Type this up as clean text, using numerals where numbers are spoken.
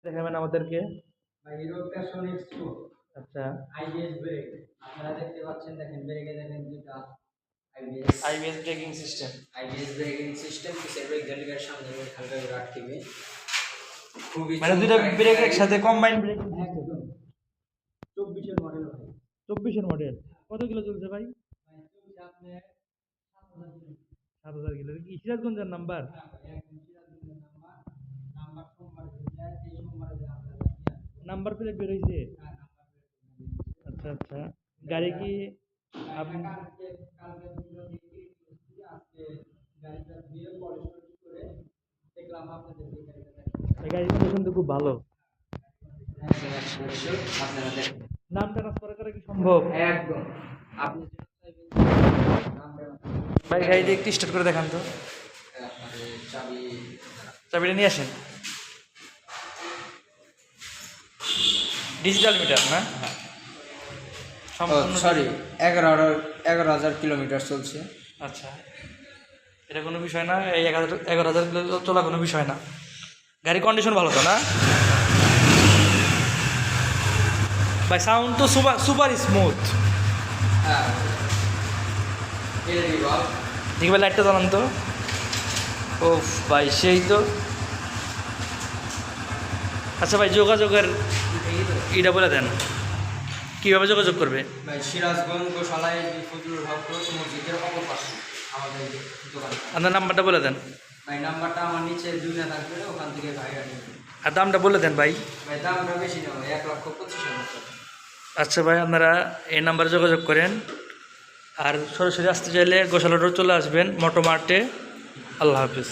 দেখাবেন আমাদেরকে। Hero passion X2 আচ্ছা, আইবিএস ব্রেক। আপনারা দেখতে পাচ্ছেন, দেখেন ব্রেকে দেখেন দুটা IBS IBS braking system. IBS braking system. পিছের ব্রেক গেলিগার সামনে ব্রেক হালকা করে আটকিবে। খুবই মানে দুইটা ব্রেক একসাথে কম্বাইন ব্রেক। একদম 24 এর মডেল ভাই। 24 এর মডেল। কত কিলো চলছে ভাই? ভাই চলছে আপনার 7000 কিলো। 7000 কিলো। কি সিরাজগঞ্জের নাম্বার? হ্যাঁ ভাই, একদম সিরাজগঞ্জের নাম্বার। নাম্বার সোমবার দিলে এই সোমবারে যে আমরা নাম্বার প্লেট বের হইছে? হ্যাঁ নাম্বার আচ্ছা আচ্ছা। গাড়ি কি আপনি কালকে দুটো দেখি আজকে গাড়িটা দিয়ে পলিশ করে দেখলাম আপনাদের এই গাড়িটা দেখেন। এই গাড়ির কন্ডিশন তো খুব ভালো। আপনারা দেখেন নাম ট্রান্সফার করা কি সম্ভব? একদম। আপনি যেটা চাইবেন নামটা ভাই গাড়িটা একটু স্টার্ট করে দেখান তো। আপনাদের চাবি চাবিটা নিয়ে আসেন। ডিজিটাল মিটার না? সম্পূর্ণ সরি 11,000 কিলোমিটার চলছে। আচ্ছা, এটা কোনো বিষয় না। এই 11,000 কিলো চলা কোনো বিষয় না। গাড়ির কন্ডিশন ভালো তো না ভাই? সাউন্ড তো সুপার স্মুথ। হ্যাঁ এটা কি বল? দেখি ভাই লাইটটা জ্বালান তো। ও ভাই সেই তো। আচ্ছা ভাই, যোগাযোগের এটা বলে দেন, কীভাবে যোগাযোগ করবে? ভাই সিরাজগঞ্জ গোশালায় ফজলুল হক মসজিদের অপর পাশে আমাদের দোকান। আপনার নাম্বারটা বলে দেন। ভাই নাম্বারটা আমার নিচে দুইটা থাকবে, ওখান থেকে ভাইরা নেবে। আর দামটা বলে দেন ভাই। ভাই দামটা বেশি না ভাই, 1,25,000 টাকা। আচ্ছা ভাই, আপনারা এই নাম্বারে যোগাযোগ করেন। আর সরাসরি আসতে চাইলে গোশালা রোড চলে আসবেন, মোটো মার্টে। আল্লাহ হাফিজ।